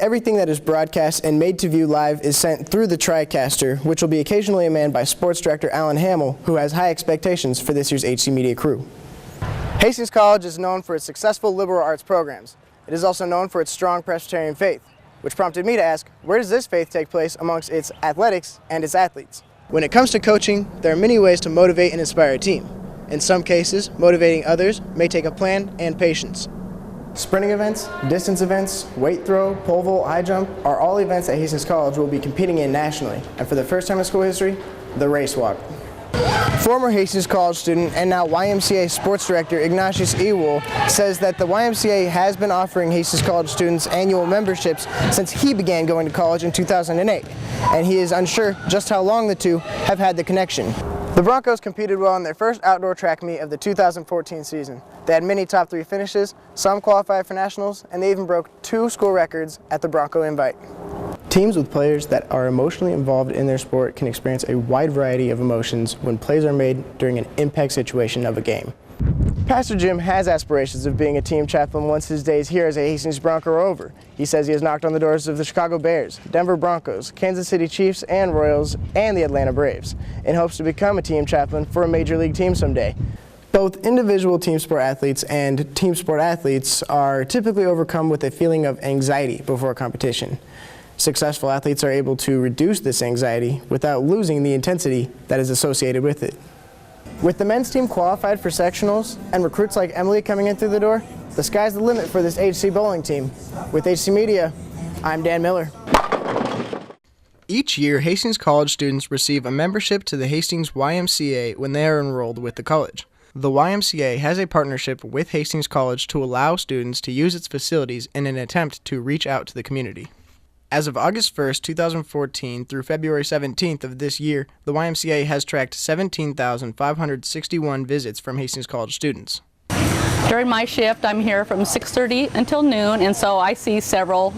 everything that is broadcast and made to view live is sent through the TriCaster, which will be occasionally manned by Sports Director Alan Hamill, who has high expectations for this year's HC Media crew. Hastings College is known for its successful liberal arts programs. It is also known for its strong Presbyterian faith, which prompted me to ask, where does this faith take place amongst its athletics and its athletes? When it comes to coaching, there are many ways to motivate and inspire a team. In some cases, motivating others may take a plan and patience. Sprinting events, distance events, weight throw, pole vault, high jump are all events that Hastings College will be competing in nationally, and for the first time in school history, the race walk. Former Hastings College student and now YMCA Sports Director Ignatius Ewell says that the YMCA has been offering Hastings College students annual memberships since he began going to college in 2008, and he is unsure just how long the two have had the connection. The Broncos competed well in their first outdoor track meet of the 2014 season. They had many top 3 finishes, some qualified for nationals, and they even broke 2 school records at the Bronco Invite. Teams with players that are emotionally involved in their sport can experience a wide variety of emotions when plays are made during an impact situation of a game. Pastor Jim has aspirations of being a team chaplain once his days here as a Hastings Bronco are over. He says he has knocked on the doors of the Chicago Bears, Denver Broncos, Kansas City Chiefs and Royals, and the Atlanta Braves, in hopes to become a team chaplain for a major league team someday. Both individual team sport athletes and team sport athletes are typically overcome with a feeling of anxiety before a competition. Successful athletes are able to reduce this anxiety without losing the intensity that is associated with it. With the men's team qualified for sectionals and recruits like Emily coming in through the door, the sky's the limit for this HC bowling team. With HC Media, I'm Dan Miller. Each year, Hastings College students receive a membership to the Hastings YMCA when they are enrolled with the college. The YMCA has a partnership with Hastings College to allow students to use its facilities in an attempt to reach out to the community. As of August 1st, 2014 through February 17th of this year, the YMCA has tracked 17,561 visits from Hastings College students. During my shift, I'm here from 6:30 until noon, and so I see several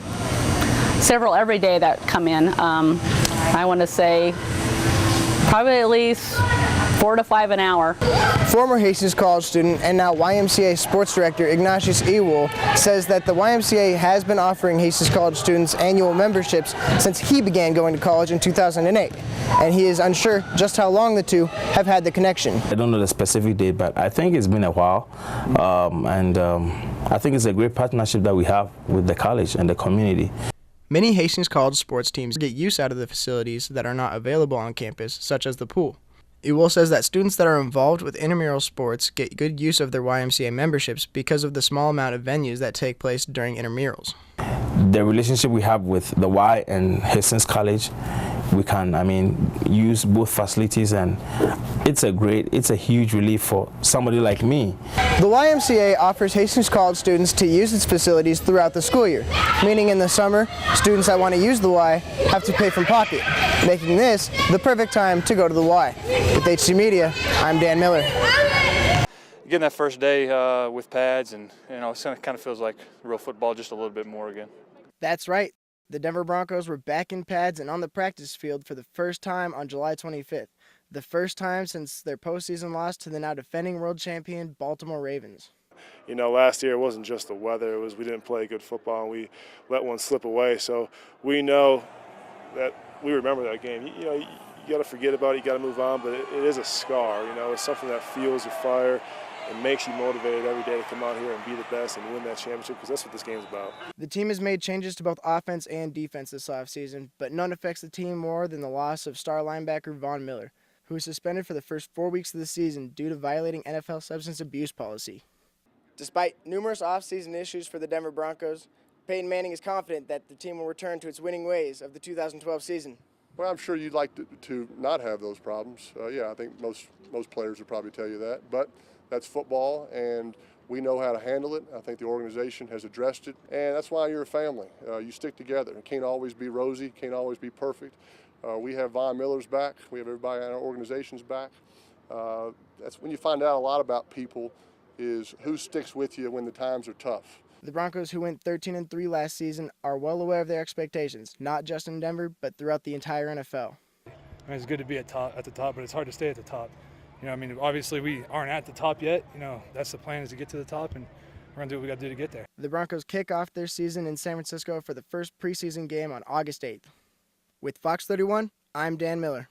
every day that come in. I want to say probably at least 4 to 5 an hour. Former Hastings College student and now YMCA Sports Director Ignatius Ewell says that the YMCA has been offering Hastings College students annual memberships since he began going to college in 2008, and he is unsure just how long the two have had the connection. I don't know the specific date, but I think it's been a while, and I think it's a great partnership that we have with the college and the community. Many Hastings College sports teams get use out of the facilities that are not available on campus, such as the pool. Ewell says that students that are involved with intramural sports get good use of their YMCA memberships because of the small amount of venues that take place during intramurals. The relationship we have with the Y and Hastings College, we can, use both facilities, and it's a huge relief for somebody like me. The YMCA offers Hastings College students to use its facilities throughout the school year, meaning in the summer, students that want to use the Y have to pay from pocket, making this the perfect time to go to the Y. With HC Media, I'm Dan Miller. Getting that first day with pads, and it kind of feels like real football just a little bit more again. That's right. The Denver Broncos were back in pads and on the practice field for the first time on July 25th, the first time since their postseason loss to the now defending world champion Baltimore Ravens. You know, last year it wasn't just the weather, it was we didn't play good football and we let one slip away. So we know that we remember that game. You got to forget about it, you got to move on, but it is a scar. It's something that fuels your fire. It makes you motivated every day to come out here and be the best and win that championship, because that's what this game's about. The team has made changes to both offense and defense this offseason, but none affects the team more than the loss of star linebacker Von Miller, who was suspended for the first 4 weeks of the season due to violating NFL substance abuse policy. Despite numerous offseason issues for the Denver Broncos, Peyton Manning is confident that the team will return to its winning ways of the 2012 season. Well, I'm sure you'd like to not have those problems. I think most players would probably tell you that, but that's football, and we know how to handle it. I think the organization has addressed it, and that's why you're a family. You stick together. It can't always be rosy, can't always be perfect. We have Von Miller's back. We have everybody in our organization's back. That's when you find out a lot about people, is who sticks with you when the times are tough. The Broncos, who went 13-3 last season, are well aware of their expectations, not just in Denver, but throughout the entire NFL. It's good to be at the top, but it's hard to stay at the top. Obviously we aren't at the top yet. That's the plan, is to get to the top, and We're going to do what we got to do to get there. The Broncos kick off their season in San Francisco for the first preseason game on August 8th. With Fox 31, I'm Dan Miller.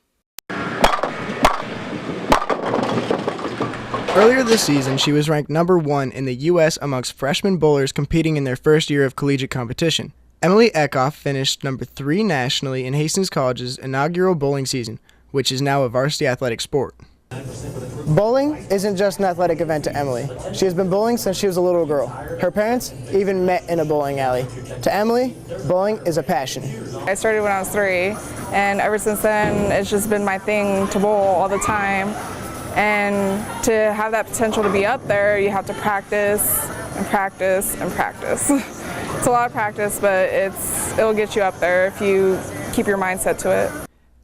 Earlier this season, she was ranked number 1 in the U.S. amongst freshman bowlers competing in their first year of collegiate competition. Emily Eckhoff finished number 3 nationally in Hastings College's inaugural bowling season, which is now a varsity athletic sport. Bowling isn't just an athletic event to Emily. She has been bowling since she was a little girl. Her parents even met in a bowling alley. To Emily, bowling is a passion. I started when I was 3, and ever since then, it's just been my thing to bowl all the time. And to have that potential to be up there, you have to practice and practice and practice. It's a lot of practice, but it'll get you up there if you keep your mindset to it.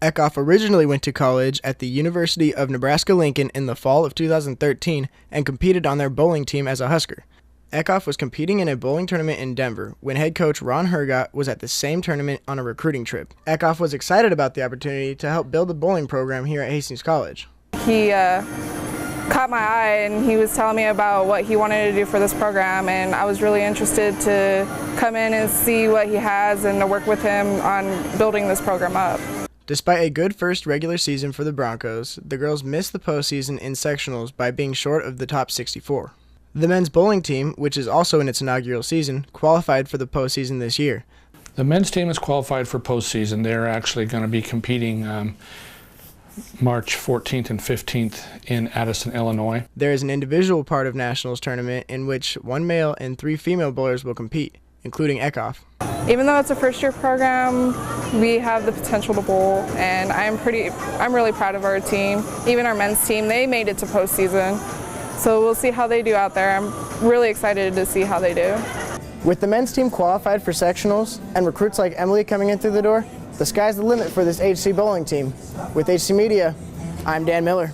Eckhoff originally went to college at the University of Nebraska-Lincoln in the fall of 2013 and competed on their bowling team as a Husker. Eckhoff was competing in a bowling tournament in Denver when head coach Ron Hergott was at the same tournament on a recruiting trip. Eckhoff was excited about the opportunity to help build the bowling program here at Hastings College. He caught my eye and he was telling me about what he wanted to do for this program, and I was really interested to come in and see what he has and to work with him on building this program up. Despite a good first regular season for the Broncos, the girls missed the postseason in sectionals by being short of the top 64. The men's bowling team, which is also in its inaugural season, qualified for the postseason this year. The men's team is qualified for postseason. They're actually going to be competing March 14th and 15th in Addison, Illinois. There is an individual part of Nationals tournament in which 1 male and 3 female bowlers will compete, including Eckhoff. Even though it's a first-year program, we have the potential to bowl, and I'm really proud of our team. Even our men's team, they made it to postseason, so we'll see how they do out there. I'm really excited to see how they do. With the men's team qualified for sectionals and recruits like Emily coming in through the door, the sky's the limit for this HC bowling team. With HC Media, I'm Dan Miller.